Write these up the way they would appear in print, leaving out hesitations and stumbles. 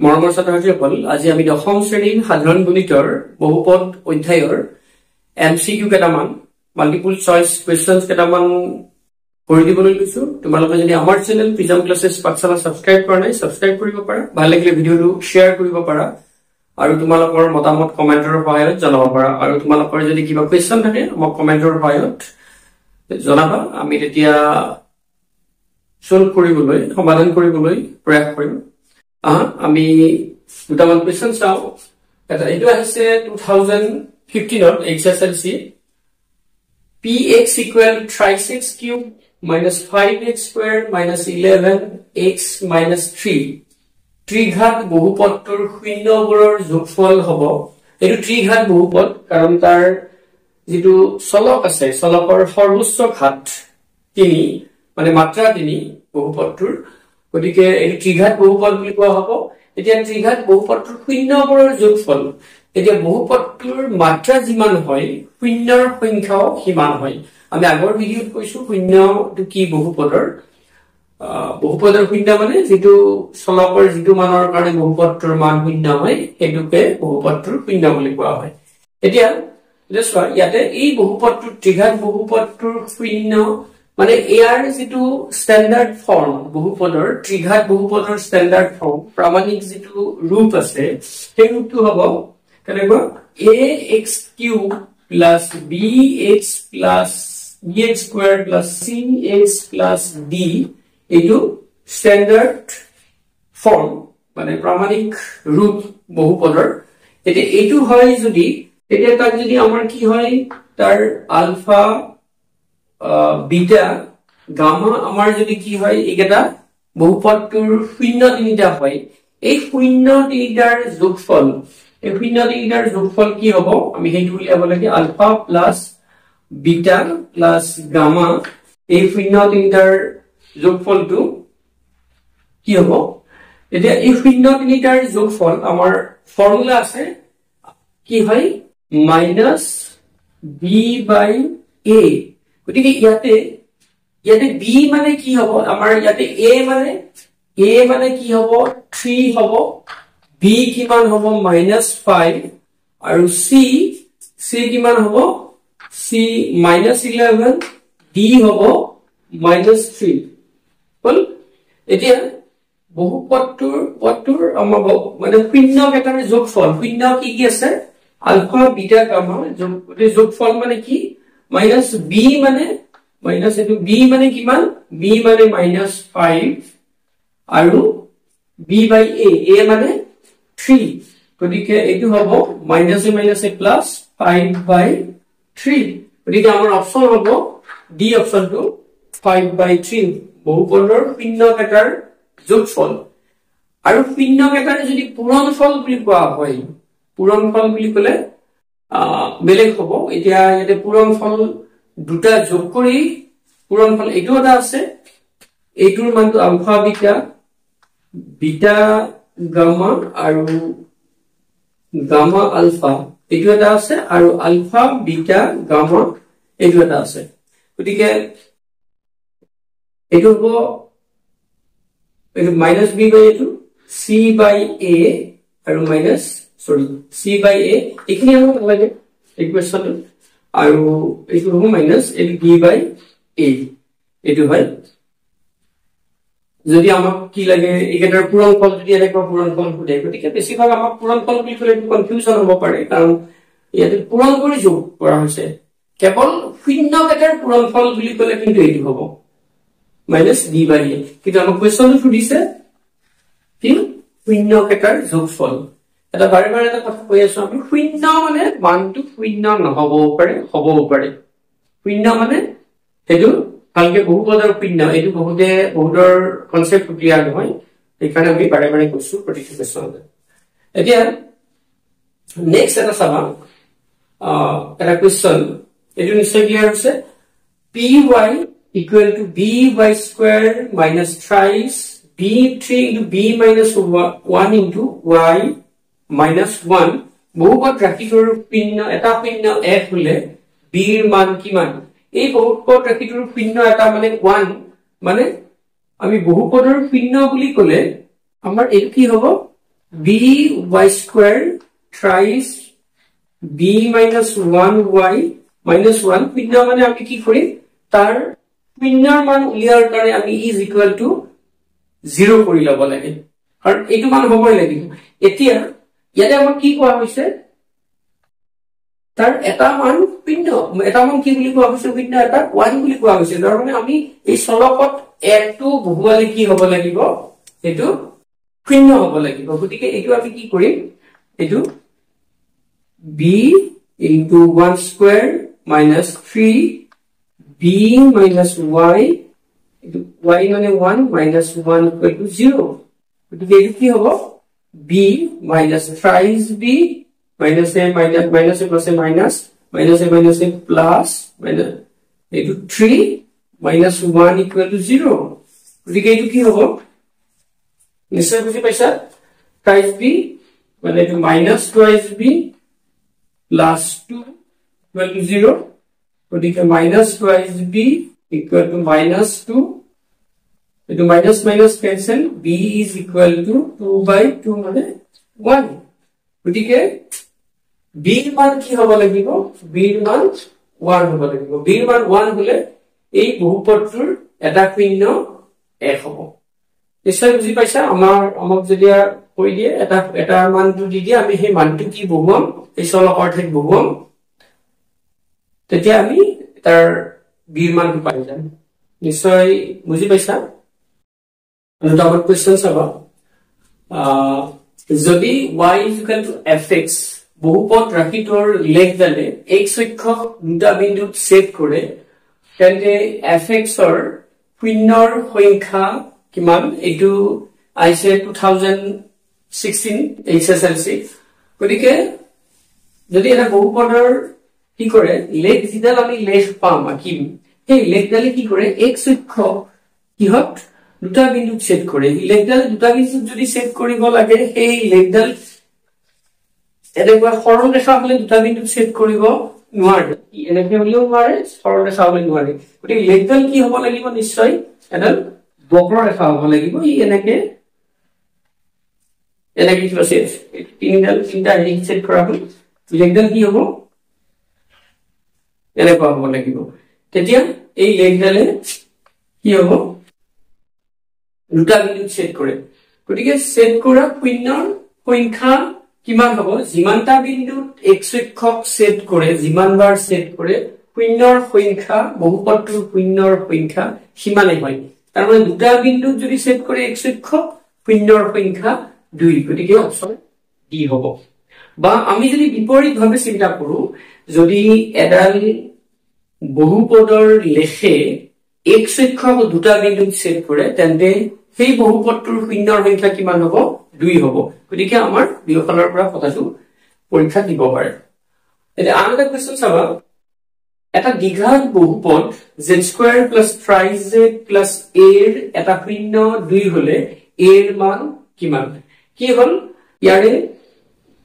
মৰমৰ ছাত্ৰ-ছাত্ৰীসকল, আজি আমি দশম শ্ৰেণীৰ সাধাৰণ গণিতৰ বহুপদ অধ্যায়ৰ এমচিকিউ কেইটামান মাল্টিপল চইচ কোৱেশ্চনছ কেইটামান কৰি দিবলৈ লৈছো। তোমালোকে যদি আমাৰ চেনেল প্ৰিজম ক্লাছেছ পাঠশালা সাবস্ক্ৰাইব কৰা নাই, সাবস্ক্ৰাইব কৰিব পাৰা। ভাল লাগিলে ভিডিঅটো শ্বেয়াৰ কৰিব পাৰা আৰু তোমালোকৰ মতামত কমেন্টৰ সহায়ত জনাব পাৰা। আৰু তোমালোকৰ যদি কিবা কোৱেশ্চন থাকে মোক কমেন্টৰ সহায়ত জনাবা, আমি তেতিয়া সলভ কৰিবলৈ সমাধান কৰিবলৈ প্ৰয়াস কৰিম। আমি দুটামান কোৱেশ্চন চাও। এটা এইটো আছে 2015 HSLC px equal 3x cube minus 5x squared minus 11x minus 3 ত্ৰিঘাত বহুপদটোৰ শূন্যবোৰৰ যোগফল হ'ব। এইটো ত্ৰিঘাত বহুপদ কাৰণ তাৰ যেটো চলক আছে, চলকৰ সৰ্বোচ্চ ঘাত 3 মানে মাত্ৰা 3 বহুপদটোৰ, গতিকে এই ত্ৰিঘাত বহুপদ বুলি কোৱা হ'ব। এতিয়া ত্ৰিঘাত বহুপদটোৰ শূন্যবোৰৰ যোগফল, এতিয়া বহুপদটোৰ মাত্ৰা যিমান হয় শূন্যৰ সংখ্যাও সিমান হয়। আমি আগৰ ভিডিঅ'ত কৈছো শূন্যটো কি বহুপদৰ শূন্য মানে যেটো চলকৰ যেটো মানৰ কাৰণে বহুপদটোৰ মান শূন্য হয় সেইটোকে বহুপদটোৰ শূন্য বুলি কোৱা হয়। এতিয়া চোৱা ইয়াতে এই বহুপদটোৰ ত্ৰিঘাত বহুপদটোৰ শূন্য মানে ইয়াৰ যেটো স্ট্যান্ডাৰ্ড ফৰ্ম বহুপদৰ ত্ৰিঘাত বহুপদৰ স্ট্যান্ডাৰ্ড ফৰ্ম প্ৰামাণিক যেটো ৰূপ আছে সেই ৰূপটো হ'ব কেনেকুৱা ax cube plus bx squared plus cx plus d এইটো স্ট্যান্ডার্ড ফর্ম মানে প্ৰামাণিক ৰূপ বহুপদৰ। এতিয়া এইটো হয় যদি এতিয়া তাক যদি আমাৰ কি হয় তাৰ আলফা বিটা গামা আমাৰ যদি কি হয় এইকেইটা বহুপদটোৰ শূন্য তিনিটা হয়, এই শূন্য তিনিটাৰ যোগফল, এই শূন্য তিনিটাৰ যোগফল কি হ'ব আমি সেইটো উলিয়াব লাগে alpha plus beta plus gamma. এই শূন্য তিনিটাৰ যোগফলটো কি হ'ব? এতিয়া এই শূন্য তিনিটাৰ যোগফল আমাৰ ফৰ্মুলা আছে কি হয় মাইনাস বি বাই এ। গতিকে ইয়াতে b মানে কি হ'ব আমাৰ ইয়াতে a মানে কি হ'ব 3 হ'ব, b কিমান হ'ব -5 আৰু c কিমান হ'ব c -11, d হ'ব -3 হ'ল। এতিয়া বহুপদটোৰ আমাৰ মানে শূন্য কেইটাৰ যোগফল, শূন্য কি কি আছে আলফা বিটা গামা, যোগফল মানে কি মাইনাস b মানে মাইনাস এটো b মানে কিমান b মানে -5 আৰু b বাই a মানে 3, গতিকে এটো হ'ব মাইনাস এ প্লাস 5/3। গতিকে আমাৰ অপচন হ'ব ডি অপচনটো 5/3 বহুপদৰ শূন্য কেইটাৰ যোগফল। আৰু শূন্য কেইটাৰ যদি পূৰণফল বুলি কোৱা হয়, পূৰণফল বুলি ক'লে বেলেগ হ'ব। এতিয়া ইয়াতে পূৰণফল দুটা যোগ কৰি পূৰণফল এইটো এটা আছে, এইটোৰ মানটো আলফা বিটা গামা আৰু গামা আলফা এইটো এটা আছে আৰু আলফা বিটা গামা এইটো এটা আছে। গতিকে এইটো হ'ব মাইনাস বি বাই এইটো চি বাই এ আৰু চি বাই এ এইখিনি আমাক লাগে ইকুৱেশ্যনটো, আৰু এইটো হ'ব মাইনাস এইটো বি বাই এ এইটো হয়। যদি আমাক কি লাগে এইকেইটাৰ পূৰণফল যদি এনেকুৱা পূৰণফল সোধে, গতিকে বেছিভাগ আমাক পূৰণফল বুলি ক'লে কনফিউজন হ'ব পাৰে কাৰণ ইয়াতে পূৰণ কৰি যোগ কৰা হৈছে। কেৱল শূন্য কেইটাৰ পূৰণফল বুলি ক'লে কিন্তু এইটো হ'ব মাইনাস বি বাই এ, কিন্তু আমাক কুৱেশ্যনটো সুধিছে কি শূন্য কেইটাৰ যোগফল। এটা বাৰে বাৰে এটা কথা কৈ আছো আমি, শূন্য মানে মানটো শূন্য নহ'বও পাৰে হ'বও পাৰে। শূন্য মানে সেইটো ভালকে বহুপদৰ শূন্য, এইটো বহুতৰ কনসেপ্ট ক্লিয়াৰ নহয়, সেইকাৰণে আমি বাৰে বাৰে কৈছো প্ৰতিটো কুৱেশ্যনতে। এতিয়া নেক্সট এটা চাবা এটা কুৱেশ্যন, এইটো নিশ্চয় ক্লিয়াৰ হৈছে। py equal to by square minus thrice b3 into b minus 1 into y minus 1 বহুপদ ৰাশিটোৰ শূন্য এটা শূন্য এক হলে b ৰ মান কিমান? এই বহুপদ ৰাশিটোৰ শূন্য এটা মানে 1 মানে আমি বহুপদৰ শূন্য বুলি ক'লে আমাৰ এইটো কি হ'ব by square thrice b minus 1y minus 1 শূন্য মানে আমি কি করি তার শূন্যৰ মান উলিয়াৰ কাৰণে আমি is equal to 0 কৰি লব লাগে কাৰণ এইটো মান হ'বই লাগিব এতিয়া ইয়াতে আমাক কি কোৱা হৈছে তাৰ এটা মান শূন্য এটা মান কি বুলি কোৱা হৈছে শূন্য এটা 1 বুলি কোৱা হৈছে তাৰ মানে আমি এই চলকত একটো বহুৱালে কি হ'ব লাগিব এটো শূন্য হ'ব লাগিব গতিকে এটো আমি কি কৰিম এটো b into 1 square minus 3 b minus y etu y মানে 1 minus 1 equal to 0 গতিকে এটো কি হ'ব b minus thrice b minus a minus minus a plus a minus minus a minus a plus minus etu 3 minus 1 equal to 0 গতিকে এটো কি হ'ব নিশ্চয় বুজি পাইছা thrice b মানে এটো minus twice b plus 2 equal to 0 গতিকে minus twice b equal to minus 2 etu minus minus cancel b is equal to 2 by 2 মানে 1 গতিকে b এর মান কি হবে লাগিব b এর মান 1 হবে লাগিব b এর মান 1 হলে এই বহুপদটোৰ এটা শূন্য 1 হ'ব নিশ্চয় বুজি পাইছা আমাক যদি কৈ দিয়ে এটা মানটো দি দিয়ে আমি সেই মানটো কি বহুৱাম এই চলকৰ ঠাইত বহুৱাম তেতিয়া আমি তাৰ b এৰ মানটো পাই যাম নিশ্চয় বুজি পাইছা দুটামান কোৱেশ্চন চাবা যদি y is equal to fx বহুপদ ৰাশিটোৰ লেখডালে x অক্ষক দুটা বিন্দুত ছেদ কৰে তেন্তে fx ৰ শূন্যৰ সংখ্যা কিমান এটো আইছে 2016 HSLC গতিকে যদি এটা বহুপদৰ কি কৰে লেখ যিডাল আমি লেখ পাম কি এই লেখডালে কি কৰে x অক্ষক কিহত দুটা বিন্দুত ছেদ কৰে লেখডালে দুটা বিন্দুত যদি ছেদ কৰিব লাগে এই লেখডাল এনেকুৱা সৰল ৰেখা হলে দুটা বিন্দুত ছেদ কৰিব নোৱাৰে এনেকে হলেও নোৱাৰে সৰল ৰেখা হলে নোৱাৰে গতিকে লেখডাল কি হ'ব লাগিব নিশ্চয় এডাল বক্ৰ ৰেখা হ'ব লাগিব ই এনেকে কি আছে তিনটা হেৰি ছেদ কৰা হ'ল লেখডাল কি হ'ব এনেকুৱা হ'ব লাগিব তেতিয়া এই লেখডালে কি হ'ব দুটা বিন্দুত ছেদ কৰে গতিকে ছেদ কৰা শূন্যৰ সংখ্যা কিমান হ'ব যিমানটা বিন্দুত x অক্ষক ছেদ কৰে যিমানবাৰ ছেদ কৰে শূন্যৰ সংখ্যা বহুপদটোৰ শূন্যৰ সংখ্যা সিমানে হয় তাৰ মানে দুটা বিন্দুত যদি ছেদ কৰে x অক্ষক শূন্যৰ সংখ্যা 2 গতিকে অপচন ডি হ'ব বা আমি যদি বিপৰীতভাৱে চিন্তা কৰো যদি এডাল বহুপদৰ লেখে x অক্ষক দুটা বিন্দুত ছেদ কৰে তেন্তে সেই বহুপদটোৰ শূন্যৰ সংখ্যা কিমান হ'ব 2 হ'ব গতিকে আমাৰ দুয়োফালৰ পৰা কথাটো পৰীক্ষা দিব পাৰে এতিয়া আন এটা কোৱেশ্চন চাবা এটা দ্বিঘাত বহুপদ z² + thrice z + a এর এটা শূন্য 2 হলে a এর মান কিমান কি হল ইয়াৰে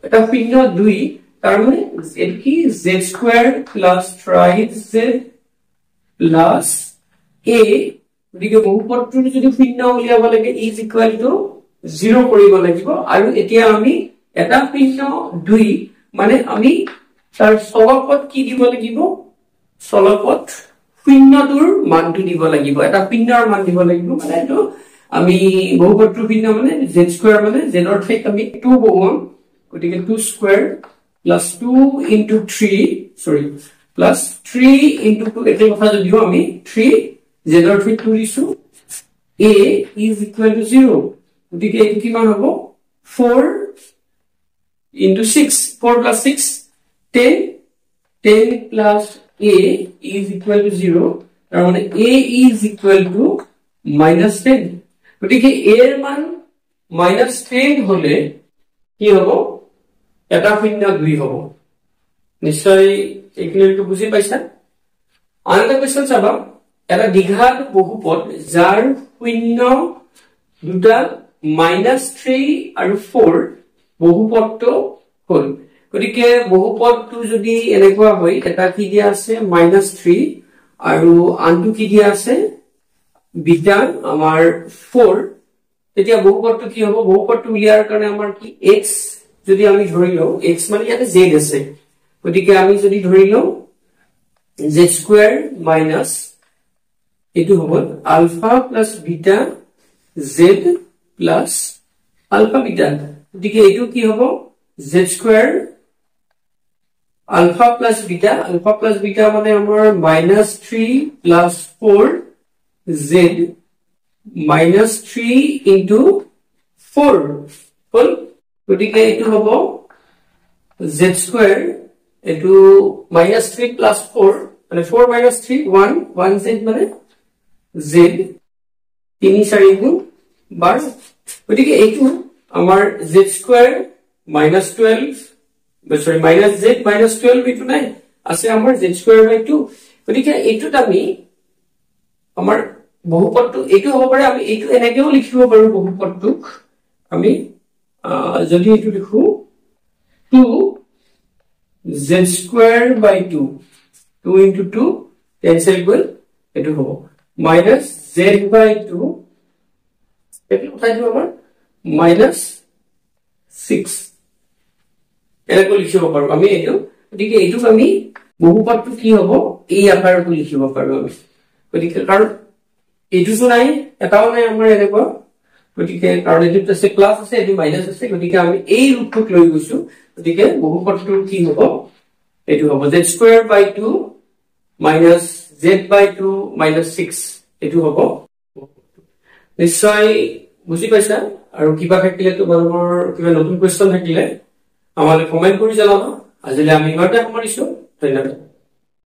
এটা শূন্য 2 তাৰ মানে এৰ কি z² + thrice z + a গতিকে বহুপদটোৰ যদি শূন্য উলিয়াব লাগে is equal to 0 কৰিব লাগিব আৰু এতিয়া আমি এটা শূন্য 2 মানে আমি তাৰ চলকত কি দিব লাগিব চলকত শূন্যটোৰ মানটো দিব লাগিব এটা শূন্যৰ মান দিব লাগিব মানে এটো আমি বহুপদটোৰ শূন্য মানে z² মানে z ৰ ঠাইত আমি 2 বহুৱাম গতিকে 2 স্কয়াৰ + 2 * 3 সৰি +3 * 2 এটো কথা যদিও আমি 3 z ৰ ঠাইত 2 দিছো a is equal to 0 গতিকে এটো কিমান হ'ব 4 * 6 4 + 6 10 10 plus a is equal to 0 তাৰ মানে a is equal to -10 গতিকে a এর মান -10 হলে কি হ'ব এটা শূন্য 2 হ'ব নিশ্চয় এইখিনিটো বুজি পাইছা আনটা কোৱেশ্চন চাবা এটা দ্বিঘাত বহুপদ যাৰ শূন্য দুটা -3 আৰু 4 বহুপদটো হল গতিকে বহুপদটো যদি এনেকুৱা হয় এটা কি দিয়া আছে -3 আৰু আনটো কি দিয়া আছে বিটা আমাৰ 4 তেতিয়া বহুপদটো কি হ'ব বহুপদটো উলিয়াৰ কাৰণে আমাৰ কি x যদি আমি ধৰি লও x মানে ইয়াতে z আছে গতিকে আমি যদি ধৰি লও z স্কয়াৰ মাইনাস এটো হ'ব alpha plus beta z plus alpha beta গতিকে এটো কি হ'ব z square alpha plus beta মানে আমাৰ -3 plus 4 z minus 3 into 4 full গতিকে এটো হ'ব z square এটো -3 plus 4 মানে 4 minus 3 1 z মানে z 3 4 গুণ 12 গতিকে এটো আমাৰ z square -12 sorry -z -12 এটো নাই আছে আমাৰ z square by 2 গতিকে এটোত আমি আমাৰ বহুপদটো এটো হ'ব পাৰে আমি এটো এনেকেও লিখিব পাৰো বহুপদটোক আমি যদি এটো লিখো 2 z square by 2 2 into 2 cancel গল এটো হ'ব minus z by 2 এটো উঠাই দিব আমাৰ -6 এনেকৈ লিখিব পাৰো আমি এটো গতিকে এটোক আমি বহুপদটো কি হ'ব এই আকাৰটো লিখিব পাৰো আমি গতিকে কাৰণ এটো তো নাই এটাও নাই আমাৰ এনেকুৱা গতিকে কাৰণ এটো আছে প্লাস আছে এটো মাইনাস আছে গতিকে আমি এই ৰূপটোক লৈ গৈছো গতিকে বহুপদটো কি হ'ব এটো হ'ব z স্কয়াৰ বাই 2 মাইনাস z বাই 2 মাইনাস 6 এটো হ'ব নিশ্চয় বুজি পাইছা আৰু কিবা থাকিলে তোমালোকৰ কিবা নতুন কোৱেশ্চন থাকিলে আমালৈ কমেন্ট কৰি জনাবা আজিলৈ আমি ইমানতে সামৰিছো ধন্যবাদ